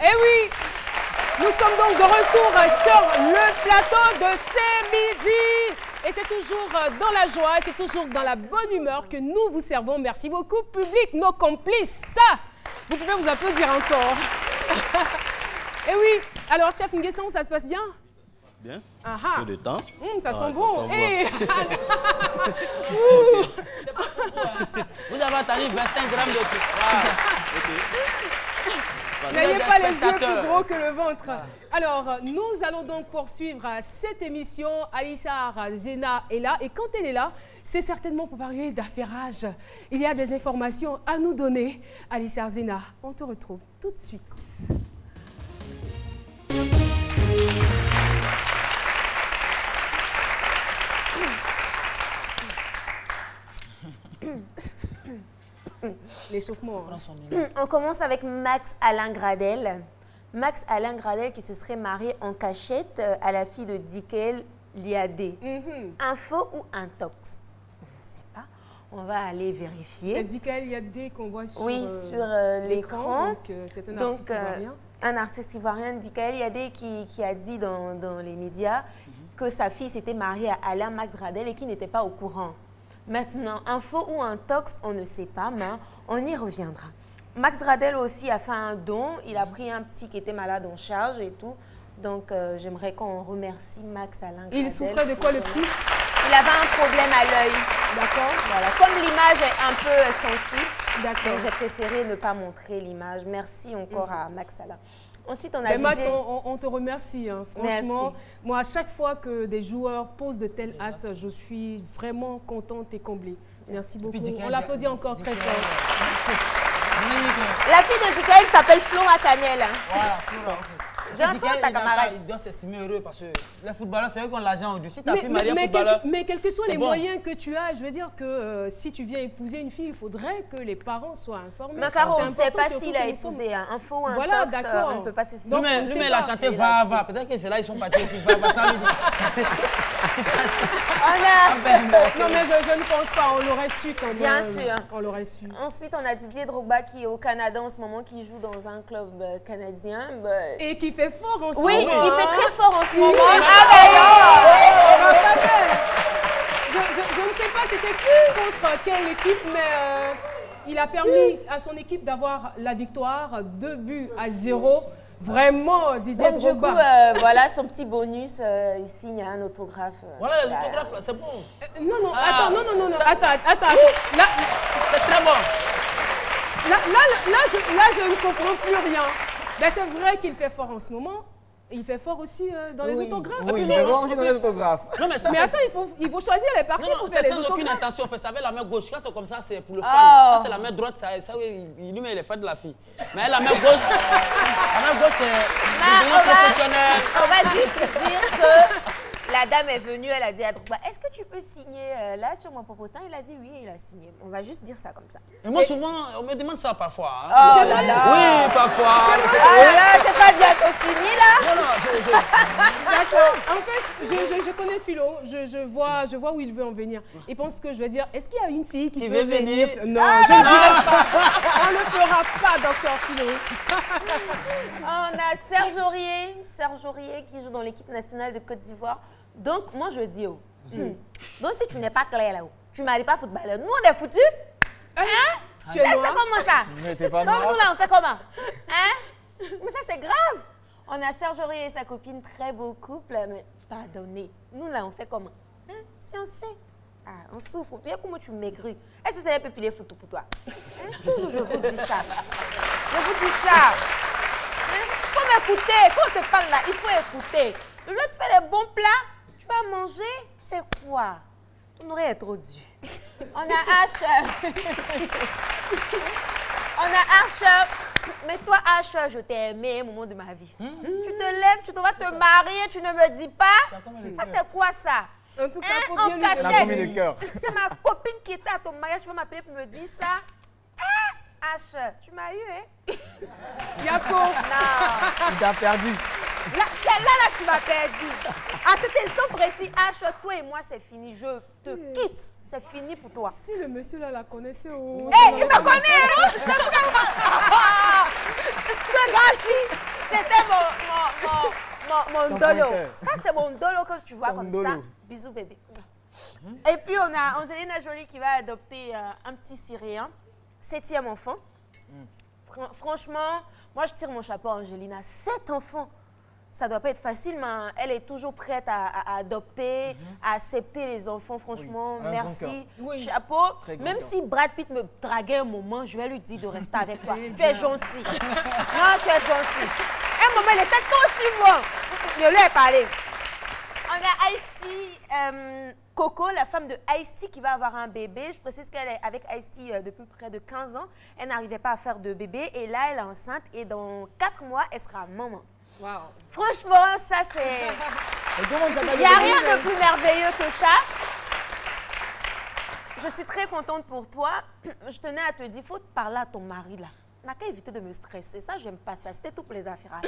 Eh oui, nous sommes donc de retour sur le plateau de C'est Midi. Et c'est toujours dans la joie, c'est toujours dans la bonne humeur que nous vous servons. Merci beaucoup, public, nos complices. Ça, vous pouvez vous applaudir encore. Eh oui, alors, chef Nguesson, ça se passe bien? Bien. Peu de temps. Ça sent bon. Vous avez attendu 25 grammes de sucre. N'ayez pas les yeux plus gros que le ventre. Alors, nous allons donc poursuivre cette émission. Alissar Zena est là. Et quand elle est là, c'est certainement pour parler d'affairage. Il y a des informations à nous donner. Alissar Zena, on te retrouve tout de suite. L'échauffement. On commence avec Max Alain Gradel. Max Alain Gradel qui se serait marié en cachette à la fille de Dickel Liadé. Info ou intox? On ne sait pas. On va aller vérifier. C'est Dickel Liadé qu'on voit sur l'écran. C'est un artiste ivoirien. Un artiste ivoirien, Dickel Liadé, qui a dit dans les médias que sa fille s'était mariée à Alain Max Gradel et qui n'était pas au courant. Maintenant, info ou intox, on ne sait pas, mais on y reviendra. Max Gradel aussi a fait un don. Il a pris un petit qui était malade en charge et tout. Donc, j'aimerais qu'on remercie Max Alain Gradel. Il souffrait de quoi, le petit? Il avait un problème à l'œil. D'accord. Voilà. Comme l'image est un peu sensible, d'accord, j'ai préféré ne pas montrer l'image. Merci encore à Max Alain. Ensuite, on a Max, on te remercie. Hein. Franchement, moi, à chaque fois que des joueurs posent de tels actes, je suis vraiment contente et comblée. Merci beaucoup. On l'applaudit encore très fort. La fille de Dickel s'appelle Flora Canel. Voilà, Flora. J'entends ta camarade. Il doit s'estimer heureux parce que les footballeurs, c'est eux qui ont l'argent aujourd'hui. Si ta fille marie un footballeur. Mais quels que soient les moyens que tu as, je veux dire que si tu viens épouser une fille, il faudrait que les parents soient informés. Mais Caro, on ne sait pas s'il a épousé. Info ou un voilà, tox, on ne peut pas se soucier. Lui, il a chanté va. Peut-être que c'est là ils sont partis aussi. Va, ça lui dit. Non, mais je ne pense pas. On l'aurait su quand même. Bien sûr. On l'aurait su. Ensuite, on a Didier Drogba qui est au Canada en ce moment, qui joue dans un club canadien. Et qui fait fort en ce moment. Oui, il fait très fort en ce moment. Je ne sais pas c'était qui contre quelle équipe, mais il a permis à son équipe d'avoir la victoire, 2-0. Vraiment, Didier Drogba. Du coup, voilà son petit bonus, il signe un autographe. Voilà les autographes, là, c'est bon. Non, attends. Là, c'est très bon. Là, je ne comprends plus rien. Ben, c'est vrai qu'il fait fort en ce moment. Il fait fort aussi dans les autographes. Oui, il fait fort aussi dans les autographes. Non, mais attends, il faut choisir les parties pour faire les autographes. Sans aucune intention. On fait ça avec la main gauche. Quand c'est comme ça, c'est pour le fan. Quand c'est la main droite, ça il lui met les fêtes de la fille. Mais la main gauche, c'est professionnel. On va juste dire que la dame est venue, elle a dit à Drogba, est-ce que tu peux signer là sur mon popotin? Il a dit oui, il a signé. On va juste dire ça comme ça. Et moi, souvent, on me demande ça parfois. Hein. Oh là là. Oui, parfois. Oh là là, c'est pas bientôt fini là. Non, D'accord. En fait, je connais Philo. Je vois où il veut en venir. Il pense que je vais dire, est-ce qu'il y a une fille qui veut venir? Non, je ne dirai pas. On ne fera pas, docteur Philo. On a Serge Aurier qui joue dans l'équipe nationale de Côte d'Ivoire. Donc, moi, je dis, donc si tu n'es pas clair là-haut, tu ne maries pas footballeur. Nous, on est foutus. Hein? C'est comment ça? Donc, nous, là, on fait comment? Hein? Mais ça, c'est grave. On a Serge Aurier et sa copine, très beau couple, mais pardonnez. Nous, là, on fait comment? Hein? Si on sait. Ah, on souffre. Tu sais comment tu maigris. Est-ce que c'est les pépilés photos pour toi? Hein? Toujours, je vous dis ça. Je vous dis ça. Il faut m'écouter. Quand on te parle là, il faut écouter. Je vais te faire les bons plats. Tu vas manger. C'est quoi? On aurait trop dur. On a H. Mais toi, H, je t'ai aimé au moment de ma vie. Tu te lèves, tu vas te marier, tu ne me dis pas. Ça, c'est quoi ça? En tout cas, pour bien cachette. C'est ma copine qui était à ton mariage. Tu vas m'appeler pour me dire ça. H, tu m'as eu, hein? Yako. Non. Tu t'as perdu. Celle-là, tu m'as perdu. À cet instant précis, H, toi et moi, c'est fini. Je te quitte. C'est fini pour toi. Si le monsieur là la connaissait, il me connaît, hein? Ce gars-ci, c'était mon Ton dolo. frère. Ça, c'est mon dolo que tu vois Ton comme dolo. ça. Bisous, bébé. Et puis, on a Angelina Jolie qui va adopter un petit Syrien, 7e enfant. Franchement, moi, je tire mon chapeau à Angelina. 7 enfants. Ça ne doit pas être facile, mais elle est toujours prête à adopter, à accepter les enfants. Franchement, Oui, elle a un grand cœur. merci. Oui. Chapeau. Très grand Même cœur. si Brad Pitt me draguait un moment, je vais lui dire de rester avec toi. Eh Tu es bien. gentil. Non, tu es gentil. Un moment, il était trop sur moi. Je lui ai parlé. On a Ice-T, Coco, la femme de Ice-T qui va avoir un bébé. Je précise qu'elle est avec Ice-T depuis près de 15 ans. Elle n'arrivait pas à faire de bébé et là, elle est enceinte et dans 4 mois, elle sera maman. Wow. Franchement, ça c'est... Et comment ça s'appelle Il n'y a le rien bébé, de plus merveilleux que ça. Je suis très contente pour toi. Je tenais à te dire, il faut parler à ton mari là. On n'a qu'à éviter de me stresser. Ça, j'aime pas ça. C'était tout pour les affaires.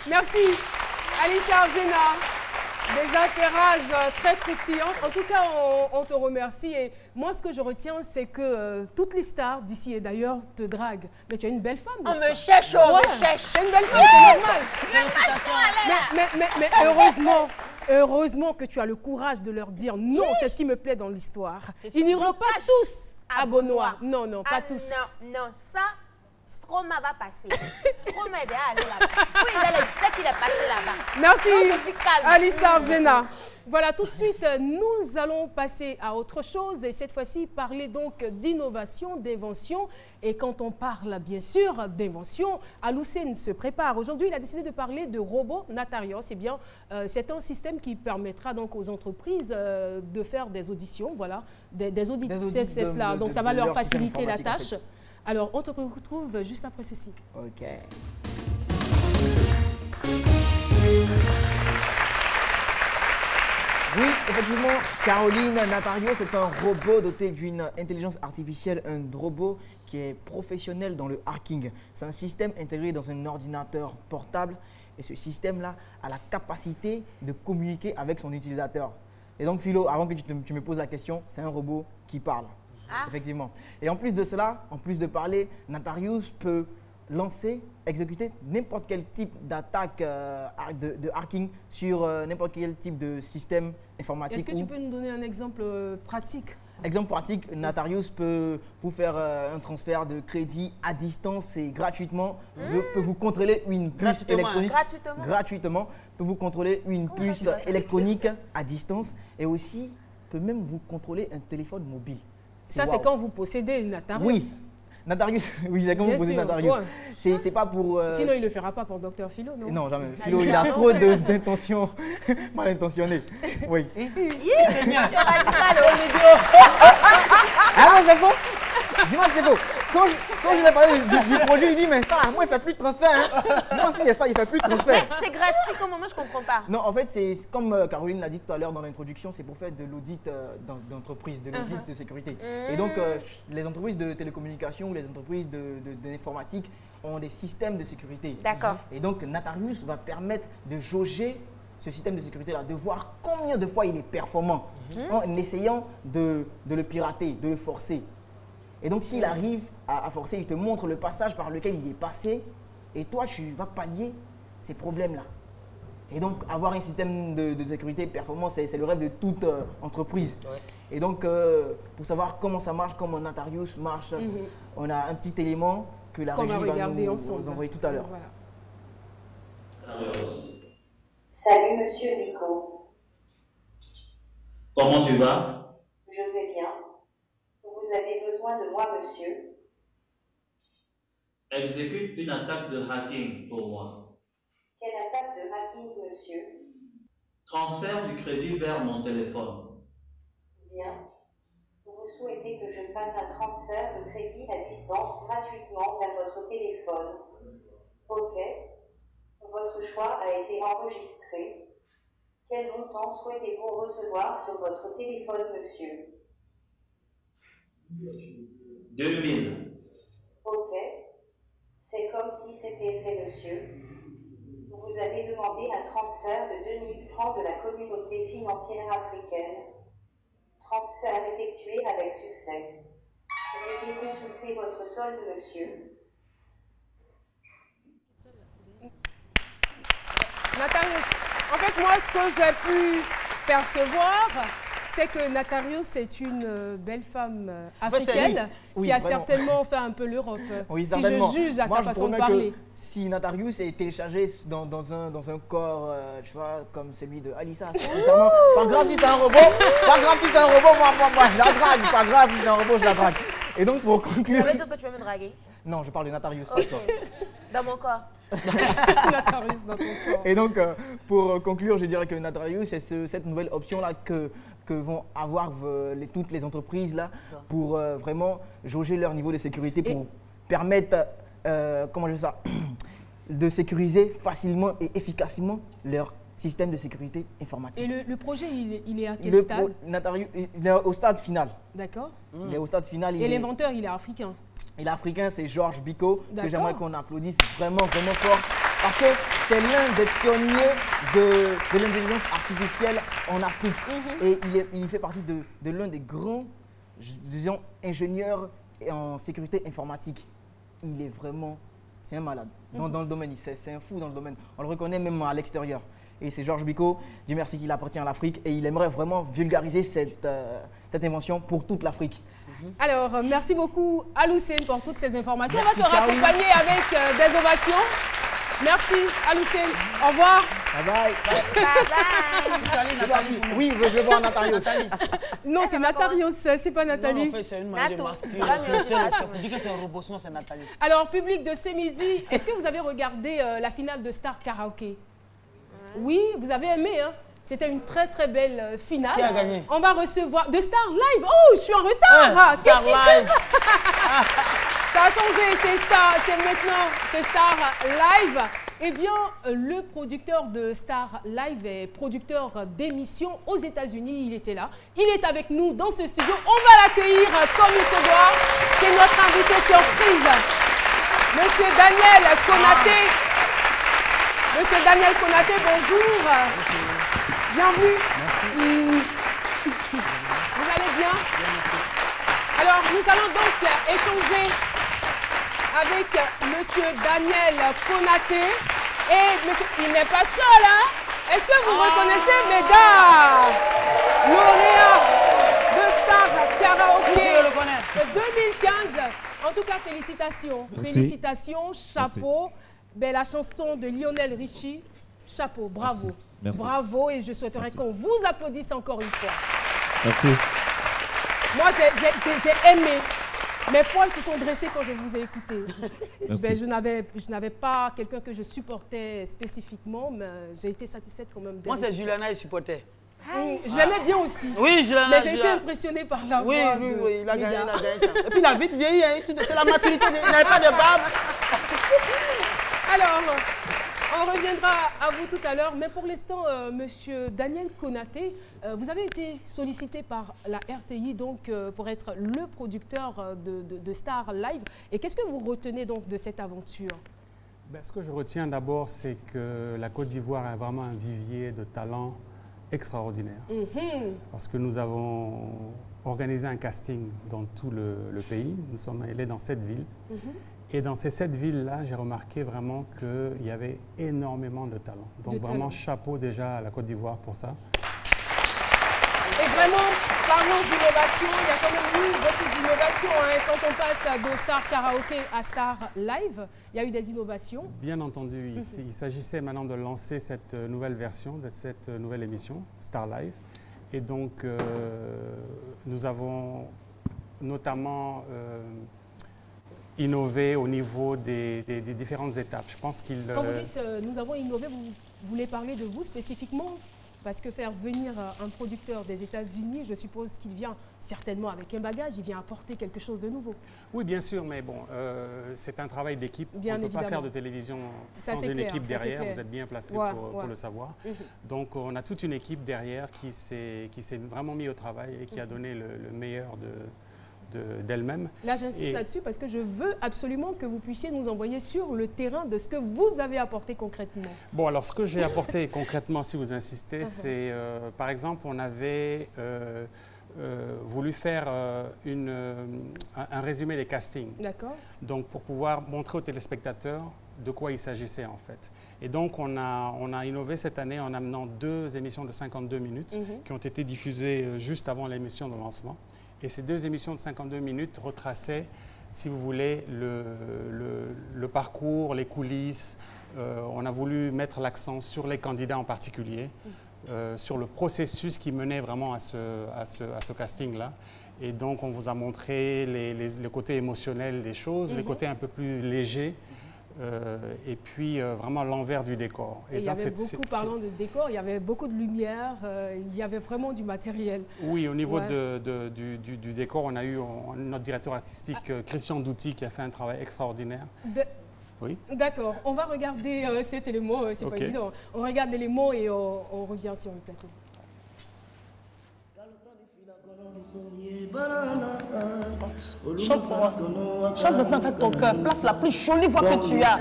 Merci, Alice Arzena. Des affairages très croustillants. En tout cas, on te remercie. Et moi, ce que je retiens, c'est que toutes les stars d'ici et d'ailleurs te draguent. Mais tu es une belle femme. On n'est-ce me pas? cherche, on Ouais, me cherche. tu es une belle femme, c'est normal. Félicitations. Mais heureusement que tu as le courage de leur dire non. C'est ce qui me plaît dans l'histoire. Ils n'iront pas tous à Beaunois. Non, non, pas tous. Non, non, ça, Stroma va passer. Stroma est déjà allé là-bas. Oui, il sait qu'il est passé là-bas. Merci, Non, je suis calme. Alice Arzena. Voilà, tout de suite, nous allons passer à autre chose et cette fois-ci parler donc d'innovation, d'invention. Et quand on parle, bien sûr, d'invention, Aloussène se prépare. Aujourd'hui, il a décidé de parler de robot Natarios. Eh bien, c'est un système qui permettra donc aux entreprises de faire des auditions, voilà, des audits. C'est cela. Donc, ça va leur faciliter la tâche. Alors, on te retrouve juste après ceci. Ok. Oui, effectivement, Caroline Natario, c'est un robot doté d'une intelligence artificielle, un robot qui est professionnel dans le hacking. C'est un système intégré dans un ordinateur portable et ce système-là a la capacité de communiquer avec son utilisateur. Et donc, Philo, avant que tu me poses la question, c'est un robot qui parle. Ah. Effectivement. Et en plus de cela, en plus de parler, Natarius peut lancer, exécuter n'importe quel type d'attaque de hacking sur n'importe quel type de système informatique. Est-ce que tu peux nous donner un exemple pratique? Exemple pratique, Natarius peut vous faire un transfert de crédit à distance et gratuitement. Peut vous contrôler une puce électronique. Gratuitement. Peut vous contrôler une puce électronique à distance et aussi peut même vous contrôler un téléphone mobile. Ça, c'est quand vous possédez Natarius. Oui. Natarius, oui, c'est quand vous possédez Natarius. Ouais. C'est pas pour... Sinon, il ne le fera pas pour Dr Philo, non? Non, jamais. Philo, il a trop d'intentions mal intentionnées. Oui. C'est bien. Tu es radical, Ah non, c'est faux. Dis-moi que c'est faux. Quand je lui ai parlé du projet, il dit, mais ça, moi, il ne fait plus de transfert. Hein. Moi aussi, il y a ça, il ne fait plus de transfert. C'est gratuit, comment moi je comprends pas. Non, en fait, c'est comme Caroline l'a dit tout à l'heure dans l'introduction, c'est pour faire de l'audit d'entreprise, de l'audit de sécurité. Et donc, les entreprises de télécommunications ou les entreprises de l'informatique ont des systèmes de sécurité. D'accord. Et donc, Natarius va permettre de jauger ce système de sécurité-là, de voir combien de fois il est performant en essayant de le pirater, de le forcer. Et donc, s'il arrive à forcer, il te montre le passage par lequel il est passé et toi, tu vas pallier ces problèmes-là. Et donc, avoir un système de sécurité performant, c'est le rêve de toute entreprise. Ouais. Et donc, pour savoir comment ça marche, comment Natarius marche, on a un petit élément que la régie va nous envoyer tout à l'heure. Voilà. Salut Monsieur Nico. Comment tu vas? Je vais bien. Vous avez besoin de moi, monsieur? Exécute une attaque de hacking pour moi. Quelle attaque de hacking, monsieur? Transfère du crédit vers mon téléphone. Bien. Vous souhaitez que je fasse un transfert de crédit à distance gratuitement vers votre téléphone. Ok. Votre choix a été enregistré. Quel montant souhaitez-vous recevoir sur votre téléphone, monsieur? 2000. Ok. C'est comme si c'était fait, monsieur. Vous avez demandé un transfert de 2000 francs de la communauté financière africaine. Transfert effectué avec succès. Veuillez consulter votre solde, monsieur. Natarius, en fait, moi, ce que j'ai pu percevoir, c'est que Natarius est une belle femme africaine qui a certainement fait un peu l'Europe. Oui, si certainement. je juge à Moi, sa façon de parler. Si Natarius est téléchargé dans un corps, tu vois, comme celui de Alissa, sincèrement, pas grave si c'est un robot, pas grave si c'est un robot, moi, je la drague, pas grave si c'est un robot, je la drague. Et donc, pour conclure... Ça veut dire que tu veux me draguer? Non, je parle de Natarius, pas Ok. toi. Dans mon corps. Natarius dans ton corps. Et donc, pour conclure, je dirais que Natarius, c'est cette nouvelle option-là que vont avoir toutes les entreprises là, pour vraiment jauger leur niveau de sécurité, pour permettre, comment je dis ça, de sécuriser facilement et efficacement leur système de sécurité informatique. Et le projet, il est à quel stade? Natarius, il est au stade final. D'accord. Il est au stade final. Et l'inventeur, il est africain. Et l'Africain, c'est Georges Bicot, que j'aimerais qu'on applaudisse vraiment, vraiment fort. Parce que c'est l'un des pionniers de l'intelligence artificielle en Afrique. Et il fait partie de l'un des grands, disons, ingénieurs en sécurité informatique. Il est vraiment, c'est un malade dans le domaine, c'est un fou dans le domaine. On le reconnaît même à l'extérieur. Et c'est Georges Bicot, Dieu merci qu'il appartient à l'Afrique, et il aimerait vraiment vulgariser cette invention pour toute l'Afrique. Alors, merci beaucoup à Lucène pour toutes ces informations. On va te raccompagner avec des ovations. Merci à Lucène. Au revoir. Bye bye. Bye bye. Oui, je veux voir Natarius. Non, c'est Natarius, c'est pas Nathalie. Non, en fait, c'est une manière de masquer. Pour dire que c'est un robot, sinon c'est Nathalie. Alors, public de ce midi, est-ce que vous avez regardé la finale de Star Karaoké? Oui, vous avez aimé, hein? C'était une très très belle finale. Qui a gagné? On va recevoir de Star Live. Oh, je suis en retard. Star Live. Ça a changé, c'est maintenant Star Live. Eh bien, le producteur de Star Live est producteur d'émissions aux États-Unis. Il était là. Il est avec nous dans ce studio. On va l'accueillir comme il se doit. C'est notre invité surprise, Monsieur Daniel Konaté. Monsieur Daniel Konaté, bonjour. Bienvenue. Vous allez bien? Alors, nous allons donc échanger avec Monsieur Daniel Konaté. Et monsieur, il n'est pas seul, hein? Est-ce que vous reconnaissez, mesdames, lauréat de Star Karaoké 2015? En tout cas, félicitations. Merci. Félicitations, chapeau. Ben, la chanson de Lionel Richie, chapeau, bravo. Merci. Bravo, et je souhaiterais qu'on vous applaudisse encore une fois. Merci. Moi, j'ai aimé. Mes poils se sont dressés quand je vous ai écouté. Ben, je n'avais pas quelqu'un que je supportais spécifiquement, mais j'ai été satisfaite quand même. Moi, c'est Juliana, il supportait. Je l'aimais bien aussi. Oui, Juliana. Mais j'ai été impressionnée par la voix. Oui, il a gagné, il a gagné. Et puis, il a vite vieilli, hein, c'est la maturité, il n'avait pas de barbe. Alors, on reviendra à vous tout à l'heure, mais pour l'instant, Monsieur Daniel Konaté, vous avez été sollicité par la RTI donc, pour être le producteur de Star Live. Et qu'est-ce que vous retenez donc de cette aventure? Ben, ce que je retiens d'abord, c'est que la Côte d'Ivoire a vraiment un vivier de talents extraordinaire. Parce que nous avons organisé un casting dans tout le pays. Nous sommes allés dans 7 villes. Et dans ces 7 villes-là, j'ai remarqué vraiment qu'il y avait énormément de talents. Donc vraiment, chapeau déjà à la Côte d'Ivoire pour ça. Et vraiment, parlons d'innovation, il y a quand même eu beaucoup d'innovation. Hein. Quand on passe de Star Karaoké à Star Live, il y a eu des innovations. Bien entendu, il s'agissait maintenant de lancer cette nouvelle version, de cette nouvelle émission, Star Live. Et donc, nous avons notamment innové au niveau des différentes étapes. Je pense qu'il... Quand vous dites nous avons innové, vous voulez parler de vous spécifiquement? Parce que faire venir un producteur des États-Unis, je suppose qu'il vient certainement avec un bagage, il vient apporter quelque chose de nouveau. Oui, bien sûr, mais bon, c'est un travail d'équipe. On ne peut pas faire de télévision sans une équipe derrière, vous êtes bien placé pour le savoir. Donc, on a toute une équipe derrière qui s'est vraiment mis au travail et qui a donné le meilleur d'elle-même. Là, j'insiste là-dessus parce que je veux absolument que vous puissiez nous envoyer sur le terrain de ce que vous avez apporté concrètement. Bon, alors ce que j'ai apporté concrètement, si vous insistez, c'est par exemple, on avait voulu faire un résumé des castings. D'accord. Donc, pour pouvoir montrer aux téléspectateurs de quoi il s'agissait en fait. Et donc on a innové cette année en amenant 2 émissions de 52 minutes qui ont été diffusées juste avant l'émission de lancement. Et ces 2 émissions de 52 minutes retraçaient, si vous voulez, le parcours, les coulisses. On a voulu mettre l'accent sur les candidats en particulier, sur le processus qui menait vraiment à ce casting-là. Et donc, on vous a montré le côté émotionnel des choses, les côtés un peu plus légers, et puis vraiment l'envers du décor. Et il y avait beaucoup, parlant de décor, il y avait beaucoup de lumière, il y avait vraiment du matériel. Oui, au niveau du décor, on a eu notre directeur artistique, Christian Douty, qui a fait un travail extraordinaire. Oui. D'accord, on va regarder cet élément, c'est pas évident. On regarde l'élément et on revient sur le plateau. Chante pour moi. Chante maintenant avec ton cœur. Place la plus jolie voix que tu as.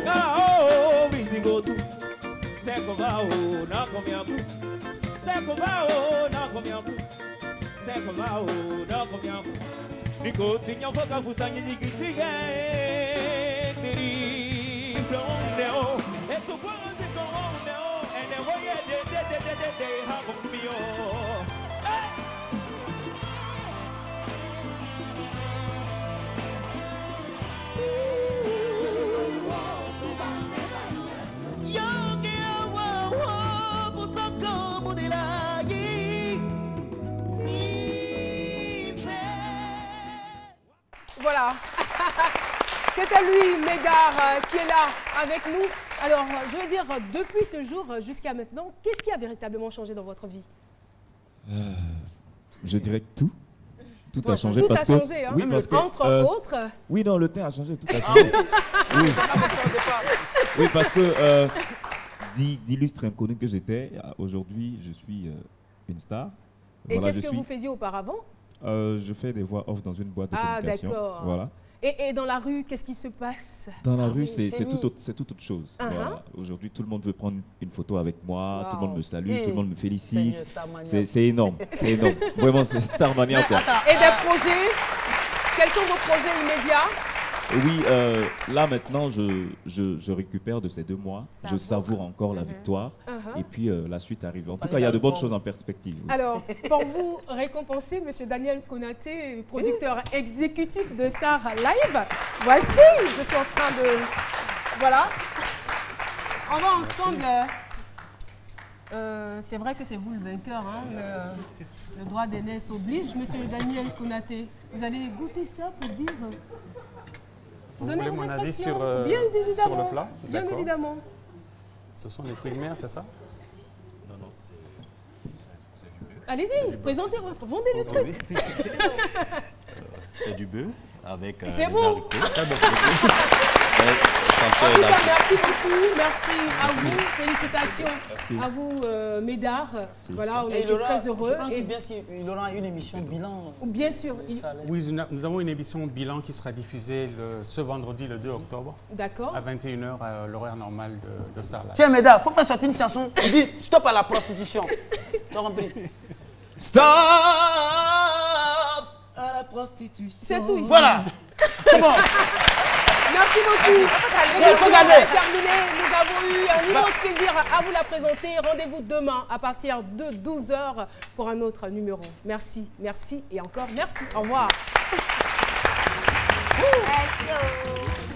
Voilà, c'était lui, Médard, qui est là avec nous. Alors, je veux dire, depuis ce jour jusqu'à maintenant, qu'est-ce qui a véritablement changé dans votre vie? Je dirais que tout. Tout a changé tout parce a que... changé, hein. Oui, parce que, entre autres... Oui, non, le teint a changé, tout a changé. Oui. Oui, parce que d'illustre inconnu que j'étais, aujourd'hui, je suis une star. Et voilà, qu'est-ce que vous faisiez auparavant? Je fais des voix off dans une boîte de communication. D'accord. Voilà. Et dans la rue, qu'est-ce qui se passe? Dans la rue, c'est tout autre chose. Voilà. Aujourd'hui, tout le monde veut prendre une photo avec moi, tout le monde me salue, tout le monde me félicite. C'est énorme, c'est énorme. Vraiment, c'est Starmania, quoi. Et des projets? Quels sont vos projets immédiats? Oui, là maintenant, je récupère de ces 2 mois. Je savoure encore la victoire. Et puis la suite arrive. En tout cas, il y a de bonnes choses en perspective. Oui. Alors, pour vous récompenser, M. Daniel Konaté, producteur exécutif de Star Live, voici, je suis en train de... Voilà. On va ensemble... c'est vrai que c'est vous le vainqueur, hein, le droit d'aînesse oblige, M. Daniel Konaté. Vous allez goûter ça pour dire... Vous voulez mon avis sur le plat? Bien évidemment. Ce sont les fruits de mer, c'est ça? Non, non, c'est du bœuf. Allez-y, présentez votre, vendez le truc. C'est du bœuf avec c'est bon. haricots. En tout cas, merci beaucoup, merci à vous, félicitations à vous, Médard. Voilà, on est très heureux. Il aura une émission bilan. Bien sûr. Oui, nous avons une émission bilan qui sera diffusée ce vendredi, le 2 octobre. D'accord. À 21h, à l'horaire normal de Starlight. Tiens, Médard, il faut faire sortir une chanson qui dit stop à la prostitution. Tu as compris? Stop à la prostitution. C'est tout ici. Voilà. C'est bon. Merci beaucoup. L'émission est terminée. Nous avons eu un immense plaisir à vous la présenter. Rendez-vous demain à partir de 12h pour un autre numéro. Merci, merci et encore merci. Au revoir. Merci.